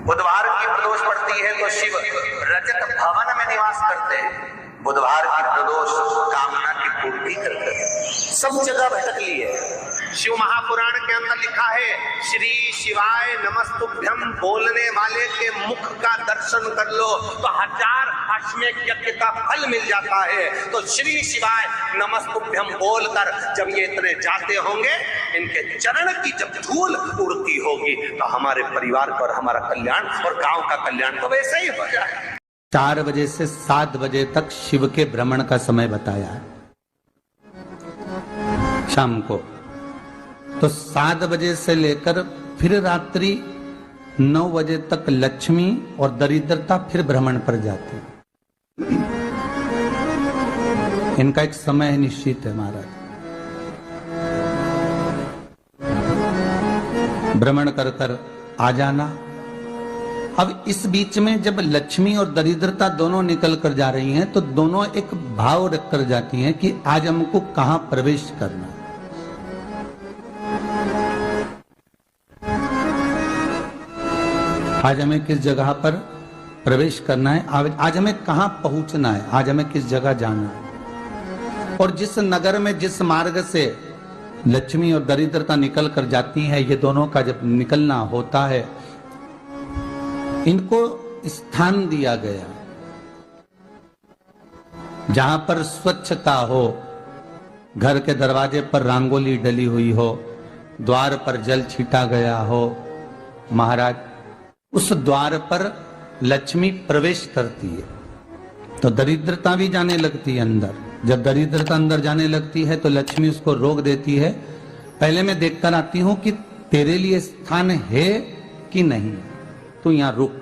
बुधवार की प्रदोष पड़ती है तो शिव रजत भवन में निवास करते हैं। बुधवार की प्रदोष कामना की पूर्ति करते हैं। सब जगह भटक ली है। शिव महापुराण के अंदर लिखा है, श्री शिवाय नमस्तुभ्यम बोलने वाले के मुख का दर्शन कर लो तो 1000 अश्वमेध यज्ञ का फल मिल जाता है। तो श्री शिवाय नमस्तुभ्यम बोलकर जब ये इतने जाते होंगे, इनके चरण की जब धूल उड़ती होगी तो हमारे परिवार का और हमारा कल्याण और गांव का कल्याण तो वैसे ही हो जाए। 4 बजे से 7 बजे तक शिव के भ्रमण का समय बताया है शाम को। तो 7 बजे से लेकर फिर रात्रि 9 बजे तक लक्ष्मी और दरिद्रता फिर भ्रमण पर जाती है। इनका एक समय निश्चित है महाराज। भ्रमण कर कर आ जाना। अब इस बीच में जब लक्ष्मी और दरिद्रता दोनों निकल कर जा रही हैं तो दोनों एक भाव रख कर जाती हैं कि आज हमको कहां प्रवेश करना है। आज हमें किस जगह पर प्रवेश करना है, आज हमें कहां पहुंचना है, आज हमें किस जगह जाना है। और जिस नगर में जिस मार्ग से लक्ष्मी और दरिद्रता निकल कर जाती है, ये दोनों का जब निकलना होता है, इनको स्थान दिया गया जहां पर स्वच्छता हो, घर के दरवाजे पर रंगोली डली हुई हो, द्वार पर जल छीटा गया हो। महाराज, उस द्वार पर लक्ष्मी प्रवेश करती है तो दरिद्रता भी जाने लगती है अंदर। जब दरिद्रता अंदर जाने लगती है तो लक्ष्मी उसको रोक देती है, पहले मैं देखकर आती हूं कि तेरे लिए स्थान है कि नहीं, तू यहां रुक।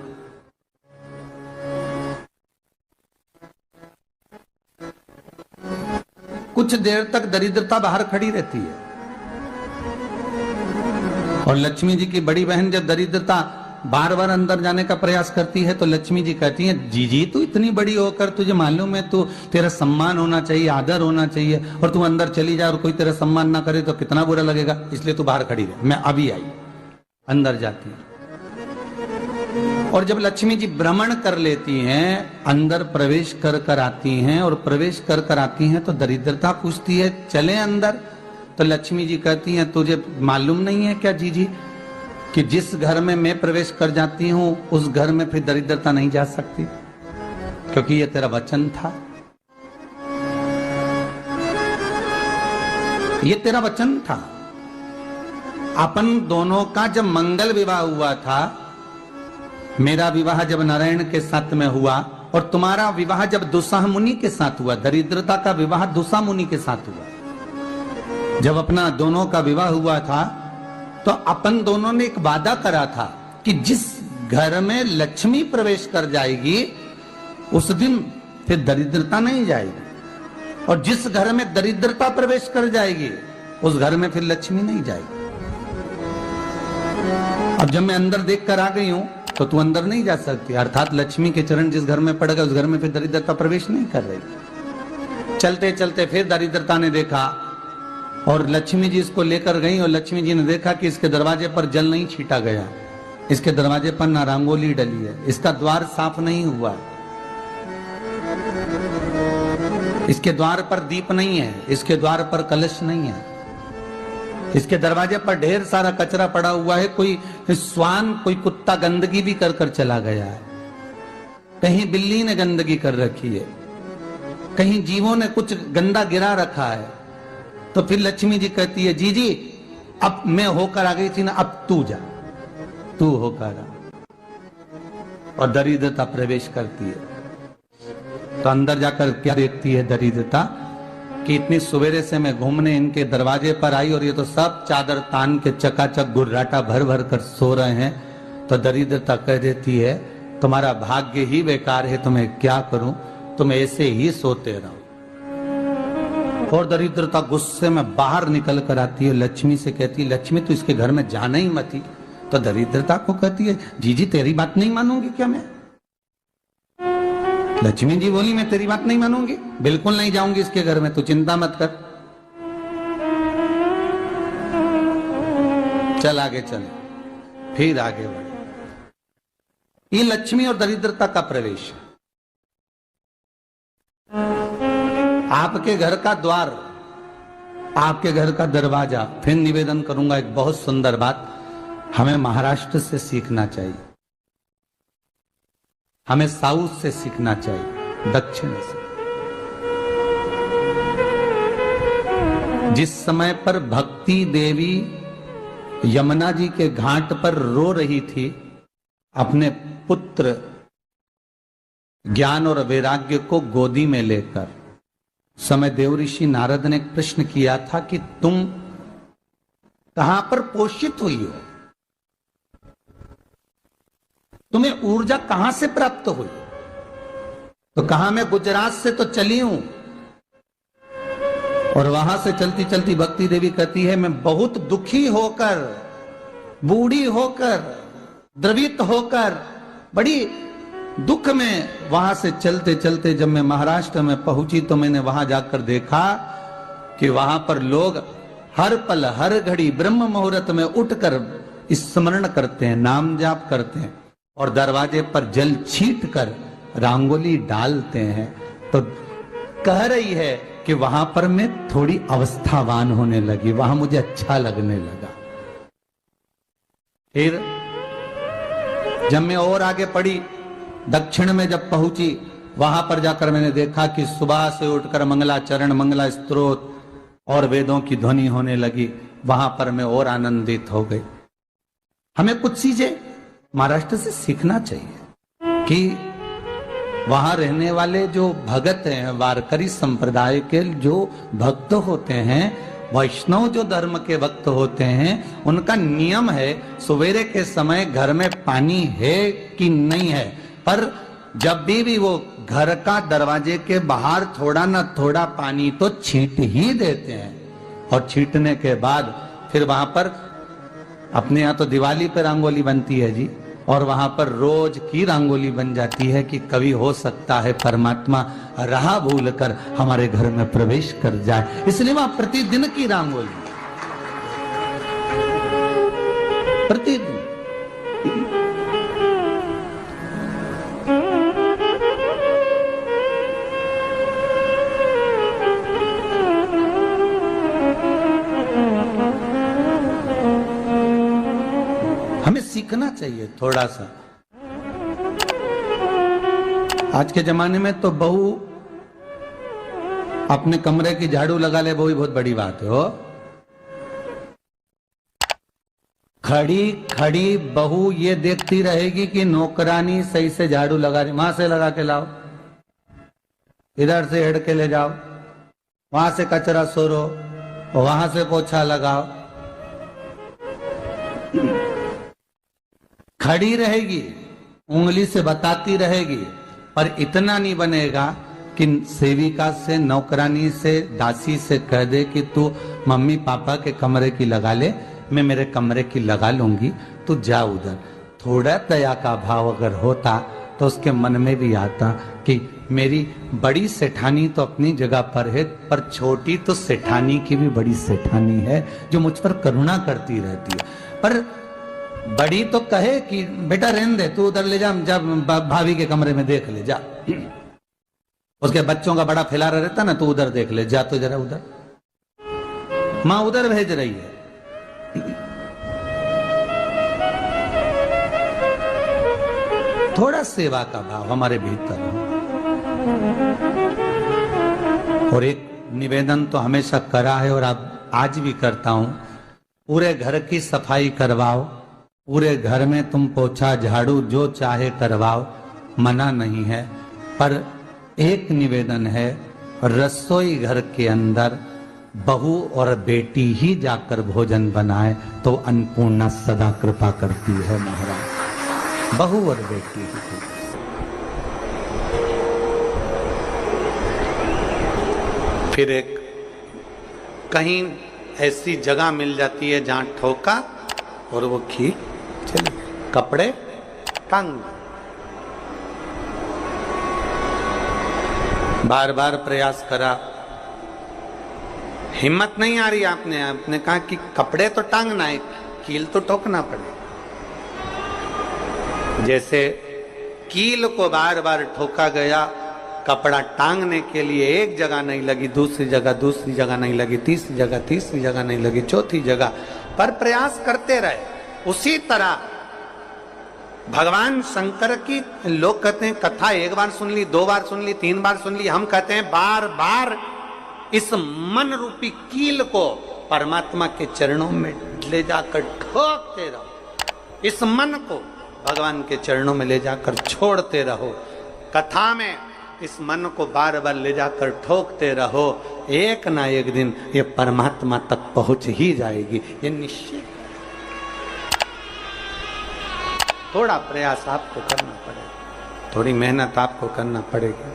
कुछ देर तक दरिद्रता बाहर खड़ी रहती है और लक्ष्मी जी की बड़ी बहन जब दरिद्रता बार बार अंदर जाने का प्रयास करती है तो लक्ष्मी जी कहती हैं, जीजी तू इतनी बड़ी होकर तुझे मालूम है तू तेरा सम्मान होना चाहिए, आदर होना चाहिए, और तू अंदर चली जाए और कोई तेरा सम्मान ना करे तो कितना बुरा लगेगा, इसलिए तू बाहर खड़ी रहे। मैं अभी आई। अंदर जाती है और जब लक्ष्मी जी भ्रमण कर लेती हैं, अंदर प्रवेश कर कर आती हैं और प्रवेश कर कर आती हैं तो दरिद्रता पूछती है चले अंदर। तो लक्ष्मी जी कहती हैं, तुझे मालूम नहीं है क्या जीजी कि जिस घर में मैं प्रवेश कर जाती हूं उस घर में फिर दरिद्रता नहीं जा सकती, क्योंकि ये तेरा वचन था, ये तेरा वचन था। अपन दोनों का जब मंगल विवाह हुआ था, मेरा विवाह जब नारायण के साथ में हुआ और तुम्हारा विवाह जब दुस्साह मुनि के साथ हुआ, दरिद्रता का विवाह दुस्साह मुनि के साथ हुआ। जब अपना दोनों का विवाह हुआ था तो अपन दोनों ने एक वादा करा था कि जिस घर में लक्ष्मी प्रवेश कर जाएगी उस दिन फिर दरिद्रता नहीं जाएगी, और जिस घर में दरिद्रता प्रवेश कर जाएगी उस घर में फिर लक्ष्मी नहीं जाएगी। अब जब मैं अंदर देख कर आ गई हूं तो तू अंदर नहीं जा सकती, अर्थात लक्ष्मी के चरण जिस घर में पड़ गए उस घर में फिर दरिद्रता प्रवेश नहीं कर रही। चलते चलते फिर दरिद्रता ने देखा और लक्ष्मी जी इसको लेकर गई और लक्ष्मी जी ने देखा कि इसके दरवाजे पर जल नहीं छीटा गया, इसके दरवाजे पर ना रंगोली डली है, इसका द्वार साफ नहीं हुआ, इसके द्वार पर दीप नहीं है, इसके द्वार पर कलश नहीं है, इसके दरवाजे पर ढेर सारा कचरा पड़ा हुआ है, कोई स्वान कोई कुत्ता गंदगी भी कर कर चला गया है, कहीं बिल्ली ने गंदगी कर रखी है, कहीं जीवों ने कुछ गंदा गिरा रखा है। तो फिर लक्ष्मी जी कहती है, जी जी अब मैं होकर आ गई थी ना, अब तू जा, तू होकर आ। और दरिद्रता प्रवेश करती है तो अंदर जाकर क्या देखती है दरिद्रता कि इतनी सवेरे से मैं घूमने इनके दरवाजे पर आई और ये तो सब चादर तान के चकाचक गुर्राटा भर भर कर सो रहे हैं। तो दरिद्रता कह देती है, तुम्हारा भाग्य ही बेकार है, तुम्हें क्या करूं, तुम ऐसे ही सोते रहो। और दरिद्रता गुस्से में बाहर निकल कर आती है, लक्ष्मी से कहती है, लक्ष्मी तू इसके घर में जाना ही मत। तो दरिद्रता को कहती है, जीजी तेरी बात नहीं मानूंगी क्या मैं? लक्ष्मी जी बोली, मैं तेरी बात नहीं मानूंगी, बिल्कुल नहीं जाऊंगी इसके घर में, तू चिंता मत कर, चल आगे चल। फिर आगे बढ़े। ये लक्ष्मी और दरिद्रता का प्रवेश है। आपके घर का द्वार, आपके घर का दरवाजा। फिर निवेदन करूंगा एक बहुत सुंदर बात, हमें महाराष्ट्र से सीखना चाहिए, हमें साउथ से सीखना चाहिए, दक्षिण से। जिस समय पर भक्ति देवी यमुना जी के घाट पर रो रही थी अपने पुत्र ज्ञान और वैराग्य को गोदी में लेकर, समय देव ऋषि नारद ने एक प्रश्न किया था कि तुम कहां पर पोषित हुई हो, तुम्हें ऊर्जा कहां से प्राप्त हुई? तो कहा मैं गुजरात से तो चली हूं। और वहां से चलती चलती भक्ति देवी कहती है मैं बहुत दुखी होकर, बूढ़ी होकर, द्रवित होकर, बड़ी दुख में वहां से चलते चलते जब मैं महाराष्ट्र में पहुंची तो मैंने वहां जाकर देखा कि वहां पर लोग हर पल हर घड़ी ब्रह्म मुहूर्त में उठकर स्मरण करते हैं, नाम जाप करते हैं और दरवाजे पर जल छीट कर रंगोली डालते हैं। तो कह रही है कि वहां पर मैं थोड़ी अवस्थावान होने लगी, वहां मुझे अच्छा लगने लगा। फिर जब मैं और आगे पढ़ी, दक्षिण में जब पहुंची, वहां पर जाकर मैंने देखा कि सुबह से उठकर मंगलाचरण, मंगला स्तोत्र और वेदों की ध्वनि होने लगी। वहां पर मैं और आनंदित हो गई। हमें कुछ चीजें महाराष्ट्र से सीखना चाहिए कि वहां रहने वाले जो भगत हैं, वारकरी संप्रदाय के जो भक्त होते हैं, वैष्णव जो धर्म के भक्त होते हैं, उनका नियम है सवेरे के समय घर में पानी है कि नहीं है, पर जब भी वो घर का दरवाजे के बाहर थोड़ा ना थोड़ा पानी तो छींट ही देते हैं। और छींटने के बाद फिर वहां पर अपने यहाँ तो दिवाली पर रंगोली बनती है जी, और वहां पर रोज की रंगोली बन जाती है कि कभी हो सकता है परमात्मा राह भूल कर हमारे घर में प्रवेश कर जाए, इसलिए वहां प्रतिदिन की रंगोली, प्रतिदिन। हमें सीखना चाहिए थोड़ा सा। आज के जमाने में तो बहू अपने कमरे की झाड़ू लगा ले, वो ही बहुत बड़ी बात है। हो खड़ी खड़ी बहू ये देखती रहेगी कि नौकरानी सही से झाड़ू लगा रही, वहां से लगा के लाओ, इधर से हेड के ले जाओ, वहां से कचरा सोरो, वहां से पोछा लगाओ। खड़ी रहेगी, उंगली से बताती रहेगी, पर इतना नहीं बनेगा कि सेविका से, नौकरानी से, दासी से कह दे कि तू मम्मी पापा के कमरे की लगा ले, मैं मेरे कमरे की लगा लूंगी, तू जा उधर। थोड़ा दया का भाव अगर होता तो उसके मन में भी आता कि मेरी बड़ी सेठानी तो अपनी जगह पर है, पर छोटी तो सेठानी की भी बड़ी सेठानी है जो मुझ पर करुणा करती रहती है। पर बड़ी तो कहे कि बेटा रहने दे, तू उधर ले जा, जब भाभी के कमरे में देख ले जा, उसके बच्चों का बड़ा फैलारा रहता ना, तू उधर देख ले जा, तो जरा उधर, मां उधर भेज रही है। थोड़ा सेवा का भाव हमारे भीतर हो। और एक निवेदन तो हमेशा करा है और अब आज भी करता हूं, पूरे घर की सफाई करवाओ, पूरे घर में तुम पोछा झाड़ू जो चाहे करवाओ, मना नहीं है। पर एक निवेदन है, रसोई घर के अंदर बहू और बेटी ही जाकर भोजन बनाए तो अन्नपूर्णा सदा कृपा करती है महाराज। बहू और बेटी ही। फिर एक कहीं ऐसी जगह मिल जाती है जहां ठोका और वो खींच चली, कपड़े टांग, बार बार प्रयास करा, हिम्मत नहीं आ रही। आपने कहा कि कपड़े तो टांगना है, कील तो ठोकना पड़े। जैसे कील को बार बार ठोका गया, कपड़ा टांगने के लिए एक जगह नहीं लगी, दूसरी जगह नहीं लगी, तीसरी जगह नहीं लगी, चौथी जगह पर प्रयास करते रहे। उसी तरह भगवान शंकर की लोग कहते हैं कथा एक बार सुन ली, 2 बार सुन ली, 3 बार सुन ली, हम कहते हैं बार बार इस मन रूपी कील को परमात्मा के चरणों में ले जाकर ठोकते रहो। इस मन को भगवान के चरणों में ले जाकर छोड़ते रहो। कथा में इस मन को बार बार ले जाकर ठोकते रहो, एक ना एक दिन ये परमात्मा तक पहुंच ही जाएगी, ये निश्चित। थोड़ा प्रयास आपको करना पड़ेगा, थोड़ी मेहनत आपको करना पड़ेगी,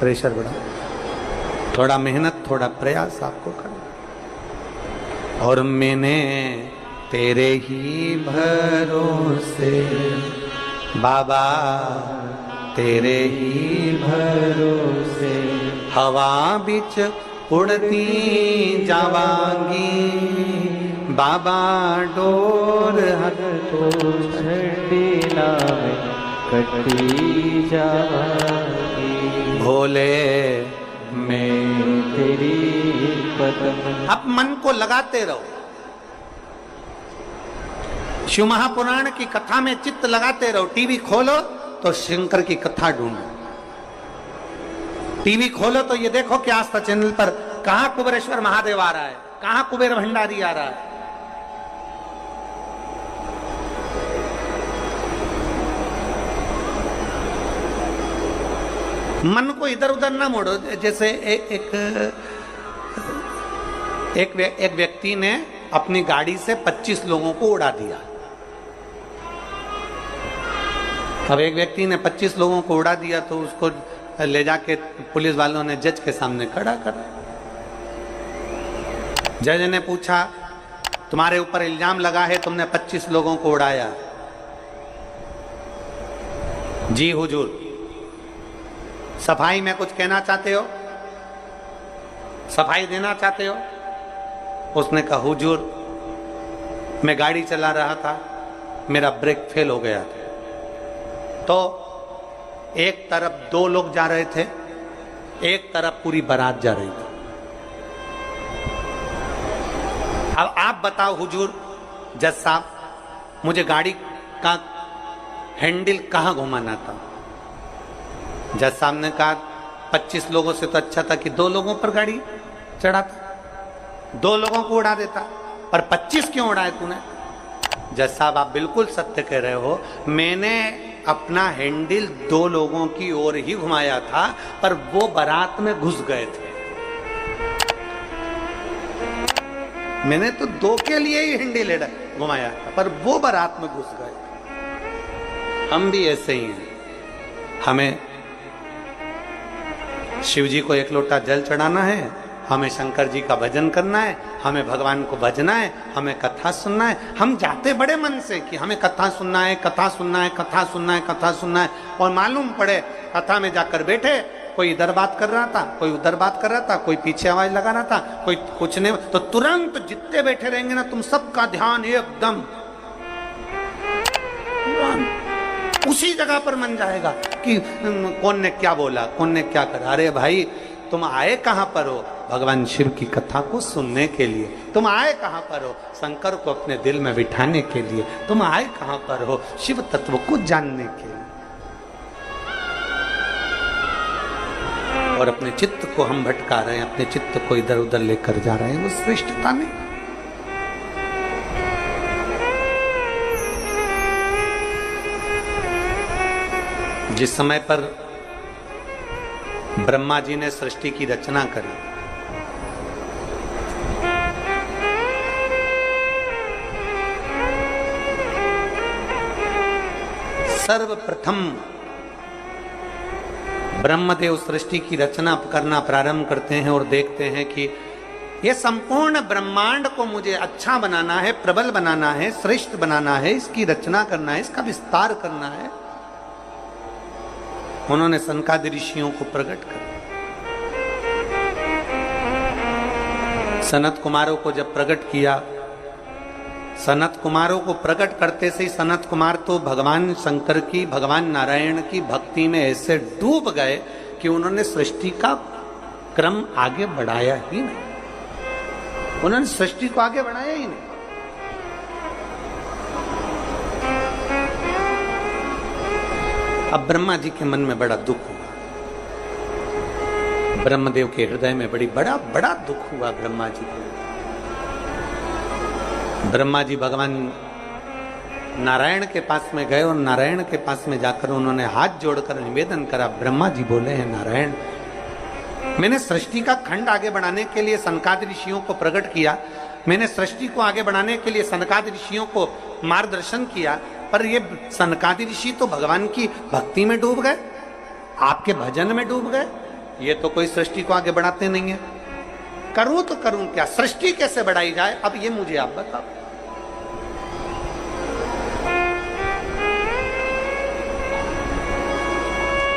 प्रेशर बढ़ा, थोड़ा मेहनत थोड़ा प्रयास आपको करना। और मैंने तेरे ही भरोसे बाबा, तेरे ही भरोसे हवा बिच उड़ती जावांगी बाबा, डोर हर तो छड़ीना में कटी जावांगी भोले मैं तेरी पदम। अब मन को लगाते रहो, शिव महापुराण की कथा में चित्त लगाते रहो। टीवी खोलो तो शंकर की कथा ढूंढो, टीवी खोलो तो ये देखो कि आस्था चैनल पर कहां कुबेरेश्वर महादेव आ रहा है, कहां कुबेर भंडारी आ रहा है। मन को इधर उधर ना मोड़ो। जैसे एक व्यक्ति ने अपनी गाड़ी से 25 लोगों को उड़ा दिया। अब एक व्यक्ति ने 25 लोगों को उड़ा दिया तो उसको ले जाके पुलिस वालों ने जज के सामने खड़ा करा। जज ने पूछा तुम्हारे ऊपर इल्जाम लगा है तुमने 25 लोगों को उड़ाया। जी हुजूर, सफाई में कुछ कहना चाहते हो, सफाई देना चाहते हो? उसने कहा हुजूर मैं गाड़ी चला रहा था, मेरा ब्रेक फेल हो गया था, तो एक तरफ 2 लोग जा रहे थे, एक तरफ पूरी बारात जा रही थी। अब आप बताओ हुजूर जज साहब, मुझे गाड़ी का हैंडल कहां घुमाना था? जज साहब ने कहा 25 लोगों से तो अच्छा था कि 2 लोगों पर गाड़ी चढ़ाता, 2 लोगों को उड़ा देता, पर 25 क्यों उड़ाए तूने? जज साहब आप बिल्कुल सत्य कह रहे हो, मैंने अपना हैंडल 2 लोगों की ओर ही घुमाया था, पर वो बारात में घुस गए थे। मैंने तो 2 के लिए ही हैंडल घुमाया था, पर वो बारात में घुस गए। हम भी ऐसे ही हैं, हमें शिव जी को 1 लोटा जल चढ़ाना है, हमें शंकर जी का भजन करना है, हमें भगवान को भजना है, हमें कथा सुनना है। हम जाते बड़े मन से कि हमें कथा सुनना है, कथा सुनना है, कथा सुनना है, कथा सुनना है, और मालूम पड़े कथा में जाकर बैठे, कोई इधर बात कर रहा था, कोई उधर बात कर रहा था, कोई पीछे आवाज लगा रहा था, कोई कुछ नहीं, तो तुरंत जितने बैठे रहेंगे ना तुम सबका ध्यान एकदम उसी जगह पर मन जाएगा कि कौन ने क्या बोला, कौन ने क्या करा। अरे भाई तुम आए कहां पर हो? भगवान शिव की कथा को सुनने के लिए। तुम आए कहां पर हो? शंकर को अपने दिल में बिठाने के लिए। तुम आए कहां पर हो? शिव तत्व को जानने के लिए। और अपने चित्त को हम भटका रहे हैं, अपने चित्त को इधर उधर लेकर जा रहे हैं, वो श्रेष्ठता नहीं। जिस समय पर ब्रह्मा जी ने सृष्टि की रचना करी, सर्वप्रथम ब्रह्मदेव सृष्टि की रचना करना प्रारंभ करते हैं और देखते हैं कि यह संपूर्ण ब्रह्मांड को मुझे अच्छा बनाना है, प्रबल बनाना है, श्रेष्ठ बनाना है, इसकी रचना करना है, इसका विस्तार करना है। उन्होंने सनकादि ऋषियों को प्रकट कर, सनत कुमारों को जब प्रकट किया, सनत कुमारों को प्रकट करते से ही सनत कुमार तो भगवान शंकर की, भगवान नारायण की भक्ति में ऐसे डूब गए कि उन्होंने सृष्टि का क्रम आगे बढ़ाया ही नहीं। उन्होंने सृष्टि को आगे बढ़ाया ही नहीं। अब ब्रह्मा जी के मन में बड़ा दुख हुआ, ब्रह्मदेव के हृदय में बड़ा बड़ा दुख हुआ ब्रह्मा जी को। ब्रह्मा जी भगवान नारायण के पास में गए और नारायण के पास में जाकर उन्होंने हाथ जोड़कर निवेदन करा। ब्रह्मा जी बोले हैं, नारायण, मैंने सृष्टि का खंड आगे बढ़ाने के लिए सनकादि ऋषियों को प्रकट किया, मैंने सृष्टि को आगे बढ़ाने के लिए सनकादि ऋषियों को मार्गदर्शन किया, पर ये सनकादि ऋषि तो भगवान की भक्ति में डूब गए, आपके भजन में डूब गए, ये तो कोई सृष्टि को आगे बढ़ाते नहीं है। करूं तो करूं क्या, सृष्टि कैसे बढ़ाई जाए, अब ये मुझे आप बताओ।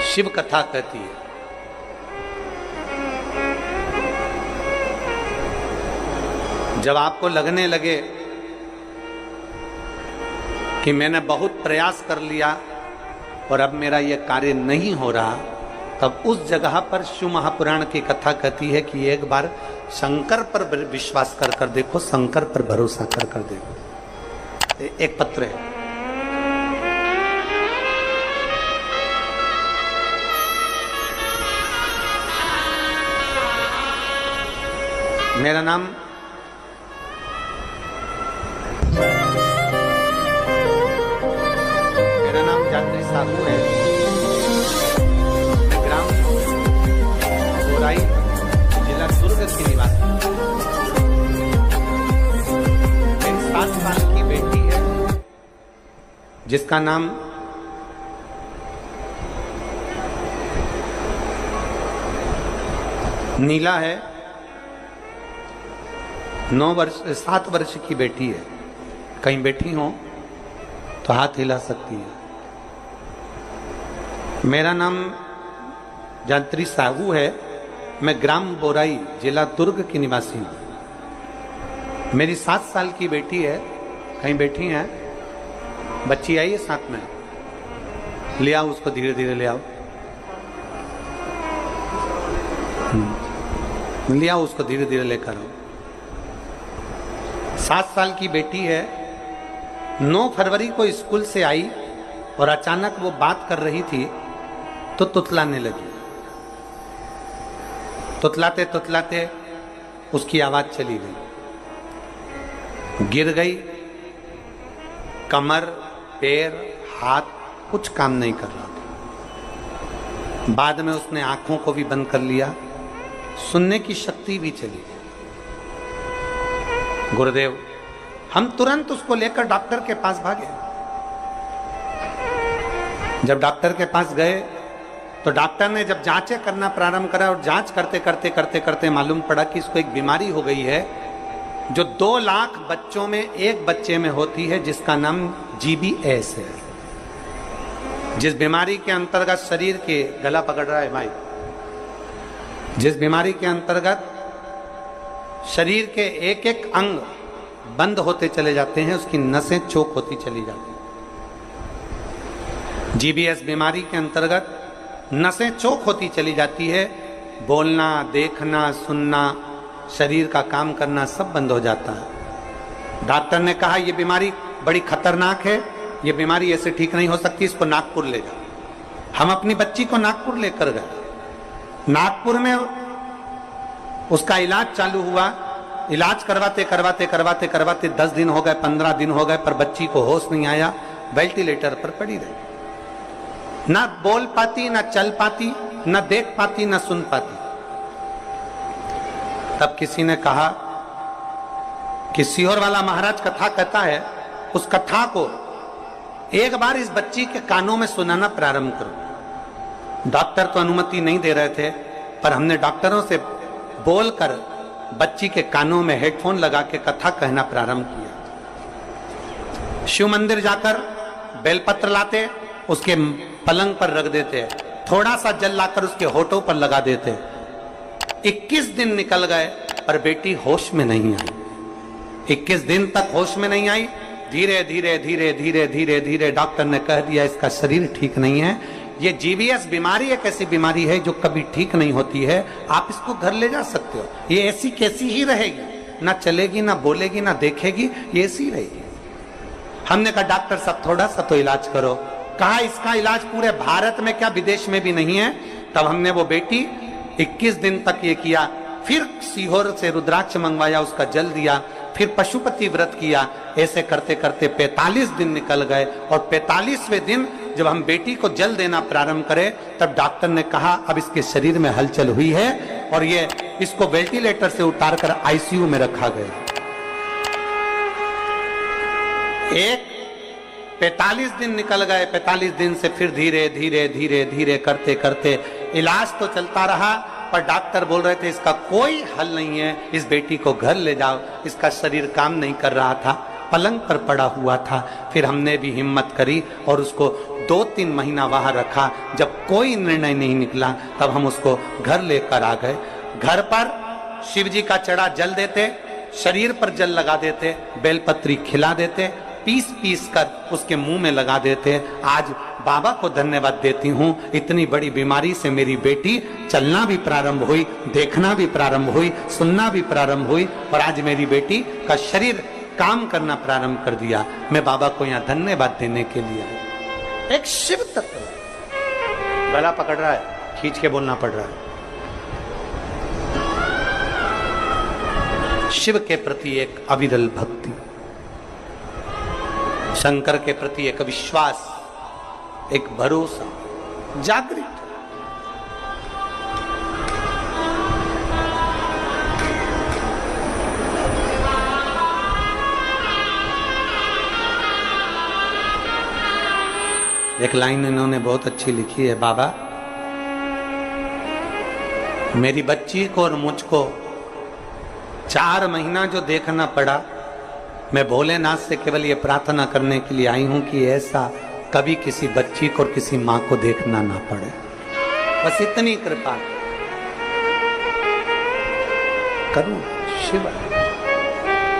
शिव कथा कहती है, जब आपको लगने लगे कि मैंने बहुत प्रयास कर लिया और अब मेरा यह कार्य नहीं हो रहा, तब उस जगह पर शिव महापुराण की कथा कहती है कि एक बार शंकर पर विश्वास कर देखो, शंकर पर भरोसा कर देखो। एक पत्र है, मेरा नाम जात्री साहू है, ग्राम बोराई, जिला दुर्ग की निवासी। मेरी 7 साल की बेटी है जिसका नाम नीला है। 7 वर्ष की बेटी है। कहीं बैठी हो तो हाथ हिला सकती है। मेरा नाम जात्री साहू है, मैं ग्राम बोराई, जिला दुर्ग की निवासी हूं। मेरी 7 साल की बेटी है, कहीं बैठी है, बच्ची आई है साथ में, ले आओ उसको, धीरे धीरे ले आओ, ले आओ उसको, धीरे धीरे लेकर आओ। 7 साल की बेटी है, 9 फरवरी को स्कूल से आई और अचानक वो बात कर रही थी तो तुतलाने लगी। तुतलाते तुतलाते उसकी आवाज चली गई, गिर गई, कमर, पैर, हाथ कुछ काम नहीं कर रहा था। बाद में उसने आंखों को भी बंद कर लिया, सुनने की शक्ति भी चली गई। गुरुदेव, हम तुरंत उसको लेकर डॉक्टर के पास भागे। जब डॉक्टर के पास गए तो डॉक्टर ने जब जांचें करना प्रारंभ करा और जांच करते करते करते करते मालूम पड़ा कि इसको एक बीमारी हो गई है जो 2 लाख बच्चों में एक बच्चे में होती है, जिसका नाम GBS है। जिस बीमारी के अंतर्गत शरीर के, गला पकड़ रहा है भाई, जिस बीमारी के अंतर्गत शरीर के एक एक अंग बंद होते चले जाते हैं, उसकी नसें चोक होती चली जाती हैं। GBS बीमारी के अंतर्गत नसें चोक होती चली जाती है, बोलना, देखना, सुनना, शरीर का काम करना सब बंद हो जाता है। डॉक्टर ने कहा यह बीमारी बड़ी खतरनाक है, यह बीमारी ऐसे ठीक नहीं हो सकती, इसको नागपुर ले जाओ। हम अपनी बच्ची को नागपुर लेकर गए। नागपुर में उसका इलाज चालू हुआ। इलाज करवाते करवाते करवाते करवाते 10 दिन हो गए, 15 दिन हो गए, पर बच्ची को होश नहीं आया, वेंटिलेटर पर पड़ी रही। ना बोल पाती, ना चल पाती, ना देख पाती, ना सुन पाती। तब किसी ने कहा कि सीहोर वाला महाराज कथा कहता है, उस कथा को एक बार इस बच्ची के कानों में सुनाना प्रारंभ करो। डॉक्टर तो अनुमति नहीं दे रहे थे, पर हमने डॉक्टरों से बोलकर बच्ची के कानों में हेडफोन लगा के कथा कहना प्रारंभ किया। शिव मंदिर जाकर बेलपत्र लाते, उसके पलंग पर रख देते, थोड़ा सा जल लाकर उसके होठों पर लगा देते। 21 दिन निकल गए पर बेटी होश में नहीं आई। 21 दिन तक होश में नहीं आई। धीरे धीरे धीरे धीरे धीरे धीरे डॉक्टर ने कह दिया इसका शरीर ठीक नहीं है, ये जीवीएस बीमारी एक ऐसी बीमारी है जो कभी ठीक नहीं होती है, आप इसको घर ले जा सकते हो, ये ऐसी कैसी ही रहेगी, ना चलेगी ना बोलेगी ना देखेगी, ये ऐसी रहेगी। हमने कहा डॉक्टर साहब थोड़ा सा तो इलाज करो। कहा इसका इलाज पूरे भारत में क्या विदेश में भी नहीं है। तब हमने वो बेटी 21 दिन तक ये किया, फिर सीहोर से रुद्राक्ष मंगवाया, उसका जल दिया, फिर पशुपति व्रत किया। ऐसे करते करते 45 दिन निकल गए और 45वें दिन जब हम बेटी को जल देना प्रारंभ करें तब डॉक्टर ने कहा अब इसके शरीर में हलचल हुई है और ये इसको वेंटिलेटर से उतारकर आईसीयू में रखा गया। एक 45 दिन निकल गए, 45 दिन से फिर धीरे धीरे धीरे धीरे करते करते इलाज तो चलता रहा, पर डॉक्टर बोल रहे थे इसका कोई हल नहीं है, इस बेटी को घर ले जाओ। इसका शरीर काम नहीं कर रहा था, पलंग पर पड़ा हुआ था। फिर हमने भी हिम्मत करी और उसको 2-3 महीना वहां रखा। जब कोई निर्णय नहीं निकला तब हम उसको घर लेकर आ गए। घर पर शिव जी का चढ़ा जल देते, शरीर पर जल लगा देते, बेलपत्री खिला देते, पीस पीस कर उसके मुंह में लगा देते। आज बाबा को धन्यवाद देती हूँ, इतनी बड़ी बीमारी से मेरी बेटी चलना भी प्रारंभ हुई, देखना भी प्रारंभ हुई, सुनना भी प्रारंभ हुई और आज मेरी बेटी का शरीर काम करना प्रारंभ कर दिया। मैं बाबा को यहाँ धन्यवाद देने के लिए आया। एक शिव तत्व गला पकड़ रहा है, खींच के बोलना पड़ रहा है। शिव के प्रति एक अविरल भक्ति, शंकर के प्रति एक विश्वास, एक भरोसा जागृत। एक लाइन इन्होंने बहुत अच्छी लिखी है, बाबा मेरी बच्ची को और मुझको 4 महीना जो देखना पड़ा, मैं भोलेनाथ से केवल ये प्रार्थना करने के लिए आई हूं कि ऐसा कभी किसी बच्ची को और किसी मां को देखना ना पड़े, बस इतनी कृपा करूं। शिव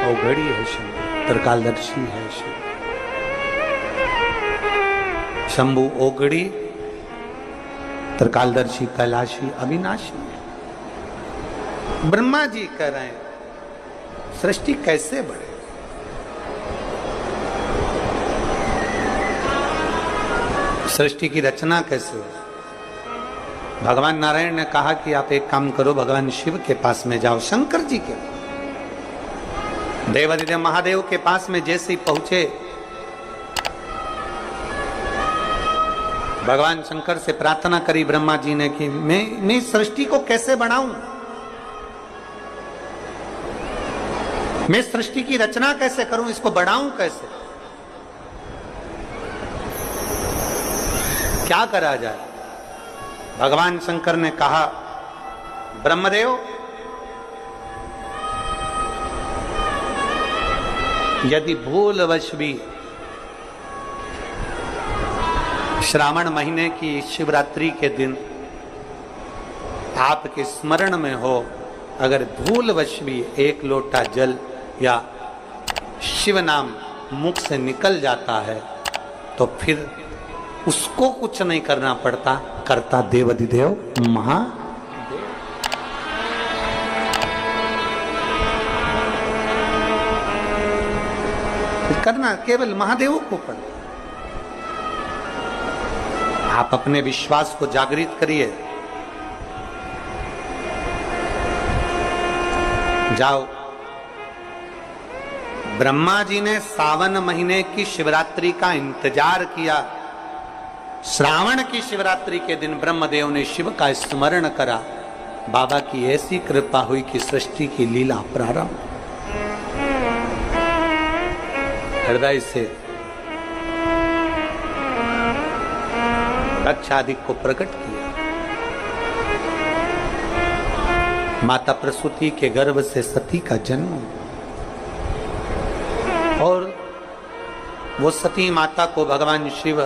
औघड़ी है, शिव त्रिकालदर्शी है, शिव शंभु औघड़ी त्रिकालदर्शी कैलाशी अविनाशी है। ब्रह्मा जी कह रहे हैं सृष्टि कैसे बढ़े, सृष्टि की रचना कैसे हो। भगवान नारायण ने कहा कि आप एक काम करो, भगवान शिव के पास में जाओ, शंकर जी के देवादिदेव महादेव के पास में जैसे ही पहुंचे, भगवान शंकर से प्रार्थना करी ब्रह्मा जी ने कि मैं सृष्टि को कैसे बढ़ाऊं, मैं सृष्टि की रचना कैसे करूं, इसको बढ़ाऊं कैसे, क्या करा जाए। भगवान शंकर ने कहा ब्रह्मदेव यदि भूलवश भी श्रावण महीने की शिवरात्रि के दिन आपके स्मरण में हो, अगर भूलवश भी 1 लोटा जल या शिव नाम मुख से निकल जाता है तो फिर उसको कुछ नहीं करना पड़ता, करता देवाधिदेव महादेव। करना केवल महादेव को पड़ता। आप अपने विश्वास को जागृत करिए, जाओ। ब्रह्मा जी ने सावन महीने की शिवरात्रि का इंतजार किया, श्रावण की शिवरात्रि के दिन ब्रह्मदेव ने शिव का स्मरण करा, बाबा की ऐसी कृपा हुई कि सृष्टि की लीला प्रारंभ। हृदय से रक्षादि को प्रकट किया। माता प्रसूति के गर्भ से सती का जन्म और वो सती माता को भगवान शिव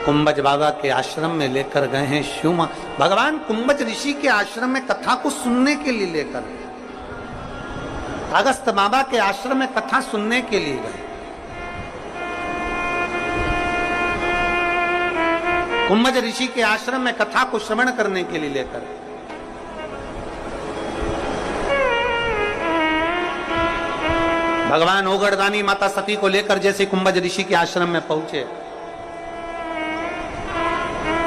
कुंभज बाबा के आश्रम में लेकर गए हैं। शिव भगवान कुंभज ऋषि के आश्रम में कथा को सुनने के लिए लेकर, अगस्त बाबा के आश्रम में कथा सुनने के लिए गए। कुंभज ऋषि के आश्रम में कथा को श्रवण करने के लिए लेकर भगवान ओगड़दानी माता सती को लेकर जैसे कुंभज ऋषि के आश्रम में पहुंचे,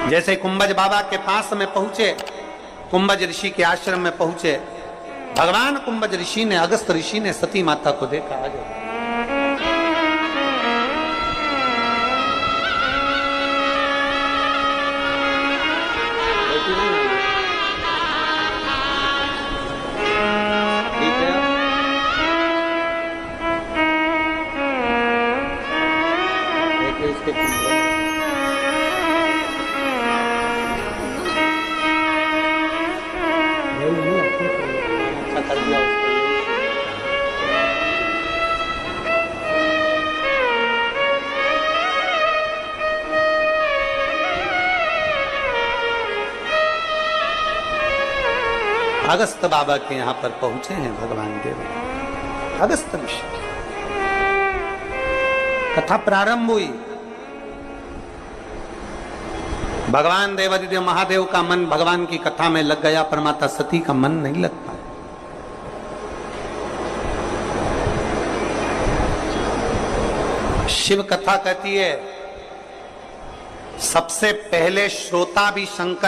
जैसे कुंभज बाबा के पास में पहुंचे, कुंभज ऋषि के आश्रम में पहुंचे, भगवान कुंभज ऋषि ने, अगस्त ऋषि ने सती माता को देखा। आगे अगस्त बाबा के यहां पर पहुंचे हैं भगवान देव। अगस्त ऋषि कथा प्रारंभ हुई। भगवान देवादिदेव महादेव का मन भगवान की कथा में लग गया, पर माता सती का मन नहीं लग पाया। शिव कथा कहती है सबसे पहले श्रोता भी शंकर